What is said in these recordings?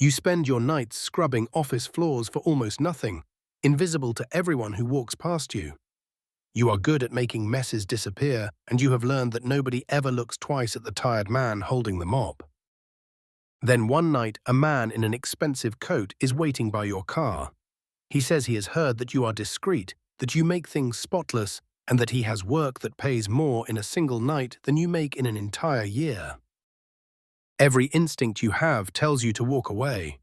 You spend your nights scrubbing office floors for almost nothing, invisible to everyone who walks past you. You are good at making messes disappear, and you have learned that nobody ever looks twice at the tired man holding the mop. Then one night, a man in an expensive coat is waiting by your car. He says he has heard that you are discreet, that you make things spotless, and that he has work that pays more in a single night than you make in an entire year. Every instinct you have tells you to walk away,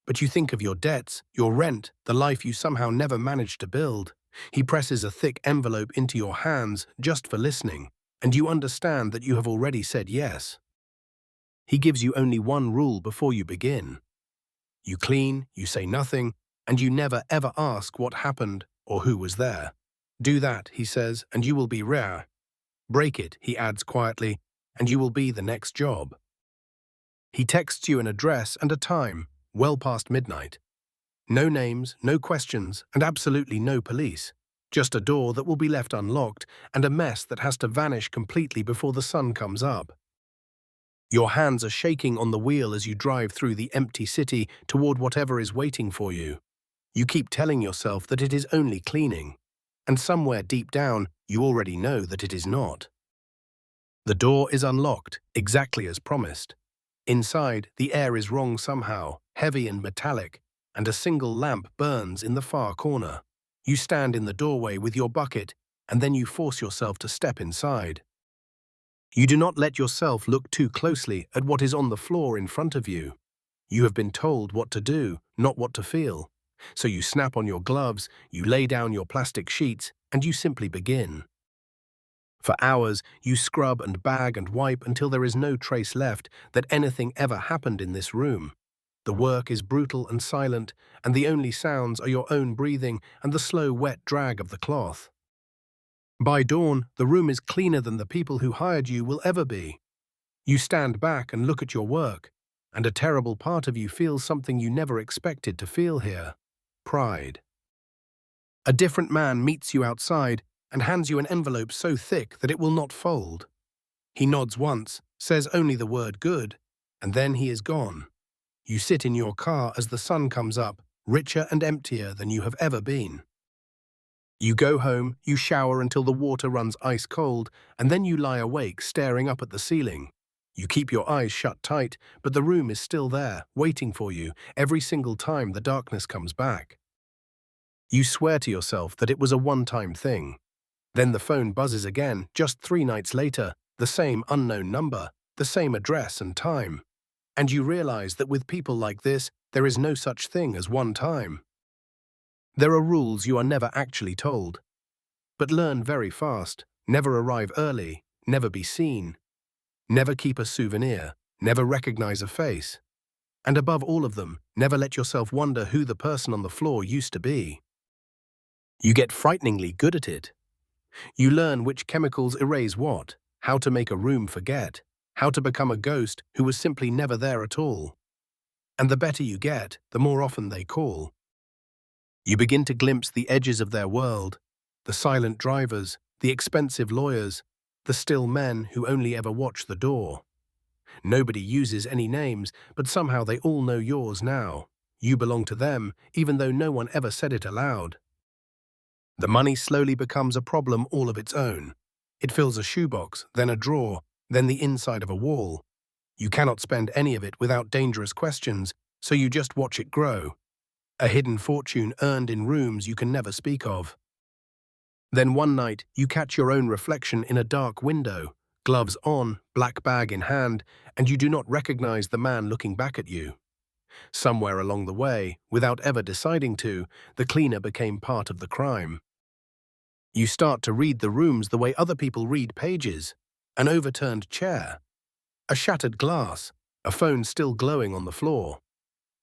but you think of your debts, your rent, the life you somehow never managed to build. He presses a thick envelope into your hands just for listening, and you understand that you have already said yes. He gives you only one rule before you begin. You clean, you say nothing, and you never ever ask what happened or who was there. Do that, he says, and you will be rare. Break it, he adds quietly, and you will be the next job. He texts you an address and a time, well past midnight. No names, no questions, and absolutely no police. Just a door that will be left unlocked and a mess that has to vanish completely before the sun comes up. Your hands are shaking on the wheel as you drive through the empty city toward whatever is waiting for you. You keep telling yourself that it is only cleaning, and somewhere deep down, you already know that it is not. The door is unlocked, exactly as promised. Inside, the air is wrong somehow, heavy and metallic, and a single lamp burns in the far corner. You stand in the doorway with your bucket, and then you force yourself to step inside. You do not let yourself look too closely at what is on the floor in front of you. You have been told what to do, not what to feel. So you snap on your gloves, you lay down your plastic sheets, and you simply begin. For hours, you scrub and bag and wipe until there is no trace left that anything ever happened in this room. The work is brutal and silent, and the only sounds are your own breathing and the slow, wet drag of the cloth. By dawn, the room is cleaner than the people who hired you will ever be. You stand back and look at your work, and a terrible part of you feels something you never expected to feel here: pride. A different man meets you outside and hands you an envelope so thick that it will not fold. He nods once, says only the word good, and then he is gone. You sit in your car as the sun comes up, richer and emptier than you have ever been. You go home, you shower until the water runs ice cold, and then you lie awake staring up at the ceiling. You keep your eyes shut tight, but the room is still there, waiting for you, every single time the darkness comes back. You swear to yourself that it was a one-time thing. Then the phone buzzes again, just 3 nights later, the same unknown number, the same address and time. And you realize that with people like this, there is no such thing as one time. There are rules you are never actually told. But learn very fast: never arrive early, never be seen, never keep a souvenir, never recognize a face. And above all of them, never let yourself wonder who the person on the floor used to be. You get frighteningly good at it. You learn which chemicals erase what, how to make a room forget, how to become a ghost who was simply never there at all. And the better you get, the more often they call. You begin to glimpse the edges of their world, the silent drivers, the expensive lawyers, the still men who only ever watch the door. Nobody uses any names, but somehow they all know yours now. You belong to them, even though no one ever said it aloud. The money slowly becomes a problem all of its own. It fills a shoebox, then a drawer, then the inside of a wall. You cannot spend any of it without dangerous questions, so you just watch it grow. A hidden fortune earned in rooms you can never speak of. Then one night, you catch your own reflection in a dark window, gloves on, black bag in hand, and you do not recognize the man looking back at you. Somewhere along the way, without ever deciding to, the cleaner became part of the crime. You start to read the rooms the way other people read pages: an overturned chair, a shattered glass, a phone still glowing on the floor.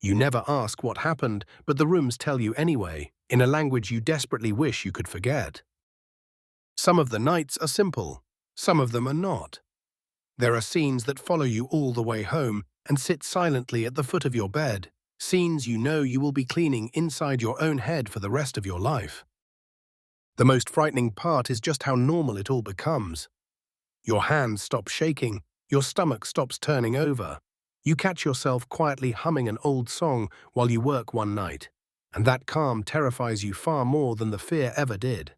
You never ask what happened, but the rooms tell you anyway, in a language you desperately wish you could forget. Some of the nights are simple, some of them are not. There are scenes that follow you all the way home and sit silently at the foot of your bed, scenes you know you will be cleaning inside your own head for the rest of your life. The most frightening part is just how normal it all becomes. Your hands stop shaking, your stomach stops turning over. You catch yourself quietly humming an old song while you work one night, and that calm terrifies you far more than the fear ever did.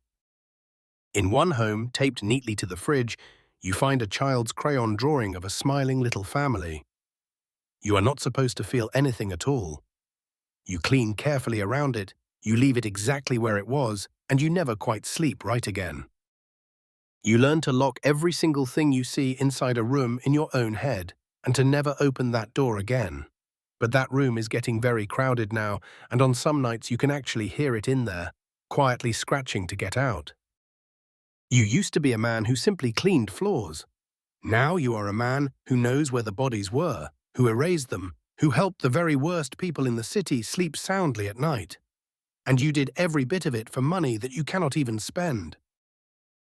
In one home, taped neatly to the fridge, you find a child's crayon drawing of a smiling little family. You are not supposed to feel anything at all. You clean carefully around it, you leave it exactly where it was, and you never quite sleep right again. You learn to lock every single thing you see inside a room in your own head, and to never open that door again. But that room is getting very crowded now, and on some nights you can actually hear it in there, quietly scratching to get out. You used to be a man who simply cleaned floors. Now you are a man who knows where the bodies were, who erased them, who helped the very worst people in the city sleep soundly at night. And you did every bit of it for money that you cannot even spend.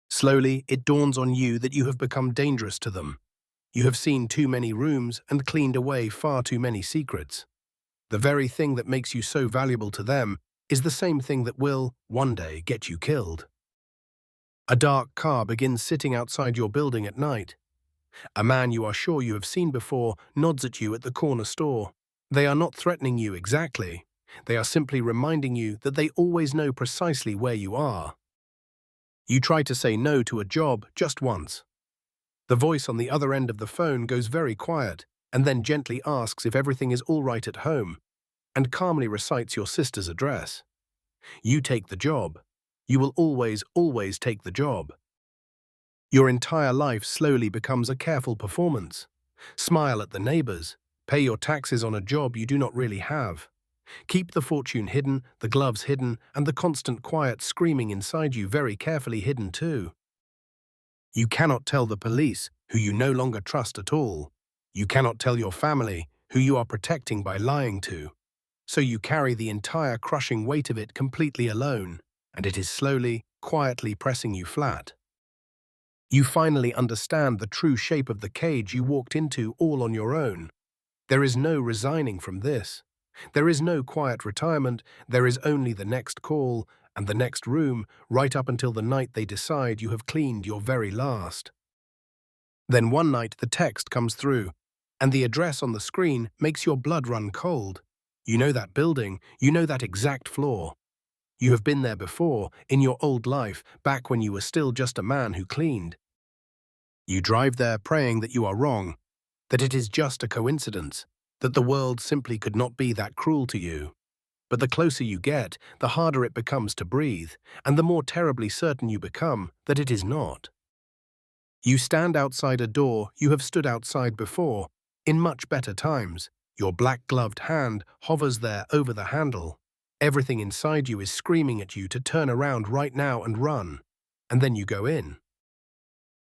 Slowly, it dawns on you that you have become dangerous to them. You have seen too many rooms and cleaned away far too many secrets. The very thing that makes you so valuable to them is the same thing that will, one day, get you killed. A dark car begins sitting outside your building at night. A man you are sure you have seen before nods at you at the corner store. They are not threatening you exactly. They are simply reminding you that they always know precisely where you are. You try to say no to a job just once. The voice on the other end of the phone goes very quiet and then gently asks if everything is all right at home and calmly recites your sister's address. You take the job. You will always take the job. Your entire life slowly becomes a careful performance. Smile at the neighbors. Pay your taxes on a job you do not really have. Keep the fortune hidden, the gloves hidden, and the constant quiet screaming inside you very carefully hidden too. You cannot tell the police, who you no longer trust at all. You cannot tell your family, who you are protecting by lying to. So you carry the entire crushing weight of it completely alone, and it is slowly, quietly pressing you flat. You finally understand the true shape of the cage you walked into all on your own. There is no resigning from this. There is no quiet retirement. There is only the next call and the next room, right up until the night they decide you have cleaned your very last. Then one night the text comes through, and the address on the screen makes your blood run cold. You know that building, you know that exact floor. You have been there before, in your old life, back when you were still just a man who cleaned. You drive there praying that you are wrong, that it is just a coincidence, that the world simply could not be that cruel to you. But the closer you get, the harder it becomes to breathe, and the more terribly certain you become that it is not. You stand outside a door you have stood outside before, in much better times. Your black-gloved hand hovers there over the handle. Everything inside you is screaming at you to turn around right now and run. And then you go in.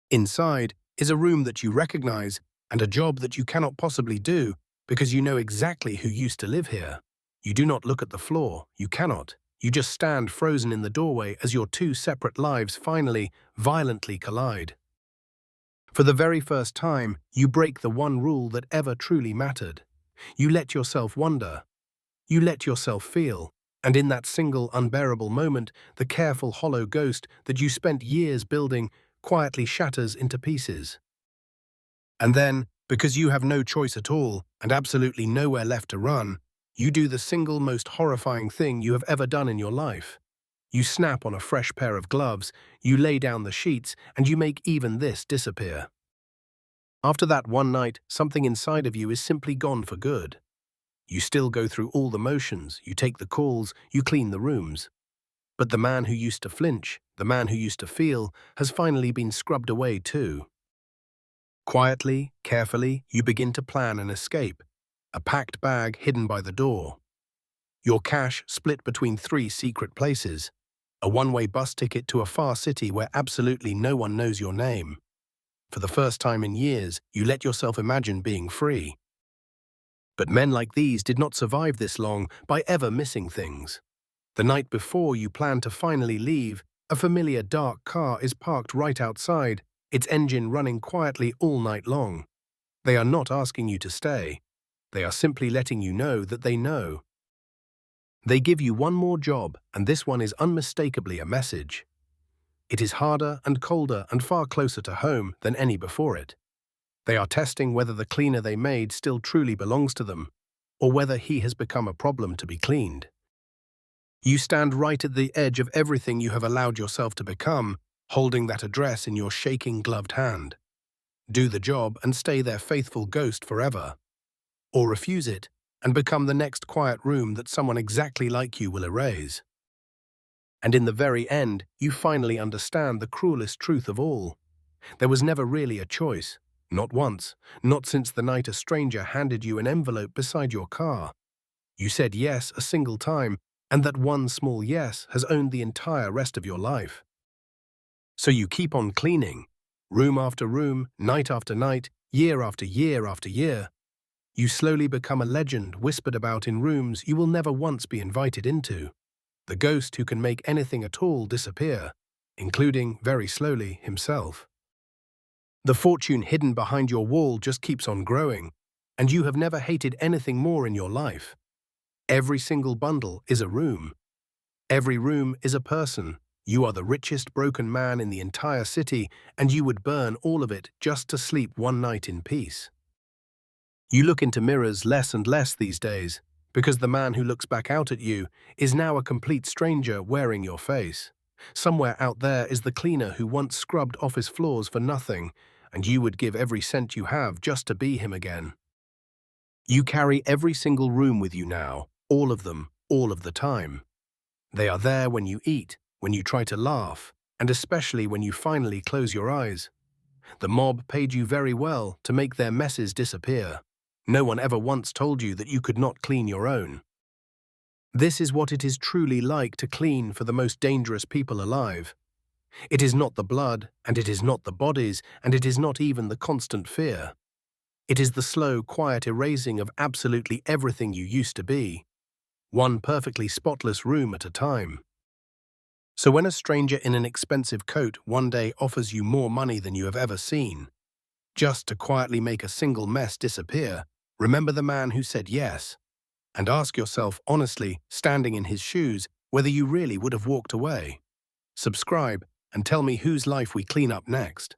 Inside is a room that you recognize and a job that you cannot possibly do because you know exactly who used to live here. You do not look at the floor. You cannot. You just stand frozen in the doorway as your two separate lives finally, violently collide. For the very first time, you break the one rule that ever truly mattered. You let yourself wonder. You let yourself feel. And in that single unbearable moment, the careful hollow ghost that you spent years building quietly shatters into pieces. And then, because you have no choice at all and absolutely nowhere left to run, you do the single most horrifying thing you have ever done in your life. You snap on a fresh pair of gloves, you lay down the sheets, and you make even this disappear. After that one night, something inside of you is simply gone for good. You still go through all the motions, you take the calls, you clean the rooms. But the man who used to flinch, the man who used to feel, has finally been scrubbed away too. Quietly, carefully, you begin to plan an escape, a packed bag hidden by the door. Your cash split between 3 secret places, a one-way bus ticket to a far city where absolutely no one knows your name. For the first time in years, you let yourself imagine being free. But men like these did not survive this long by ever missing things. The night before you plan to finally leave, a familiar dark car is parked right outside, its engine running quietly all night long. They are not asking you to stay. They are simply letting you know that they know. They give you one more job, and this one is unmistakably a message. It is harder and colder and far closer to home than any before it. They are testing whether the cleaner they made still truly belongs to them, or whether he has become a problem to be cleaned. You stand right at the edge of everything you have allowed yourself to become, holding that address in your shaking gloved hand. Do the job and stay their faithful ghost forever. Or refuse it and become the next quiet room that someone exactly like you will erase. And in the very end, you finally understand the cruelest truth of all. There was never really a choice. Not once, not since the night a stranger handed you an envelope beside your car. You said yes a single time, and that one small yes has owned the entire rest of your life. So you keep on cleaning, room after room, night after night, year after year after year. You slowly become a legend whispered about in rooms you will never once be invited into. The ghost who can make anything at all disappear, including, very slowly, himself. The fortune hidden behind your wall just keeps on growing, and you have never hated anything more in your life. Every single bundle is a room. Every room is a person. You are the richest broken man in the entire city, and you would burn all of it just to sleep one night in peace. You look into mirrors less and less these days, because the man who looks back out at you is now a complete stranger wearing your face. Somewhere out there is the cleaner who once scrubbed office floors for nothing, and you would give every cent you have just to be him again. You carry every single room with you now, all of them, all of the time. They are there when you eat, when you try to laugh, and especially when you finally close your eyes. The mob paid you very well to make their messes disappear. No one ever once told you that you could not clean your own. This is what it is truly like to clean for the most dangerous people alive. It is not the blood, and it is not the bodies, and it is not even the constant fear. It is the slow, quiet erasing of absolutely everything you used to be, one perfectly spotless room at a time. So when a stranger in an expensive coat one day offers you more money than you have ever seen, just to quietly make a single mess disappear, remember the man who said yes, and ask yourself honestly, standing in his shoes, whether you really would have walked away. Subscribe and tell me whose life we clean up next.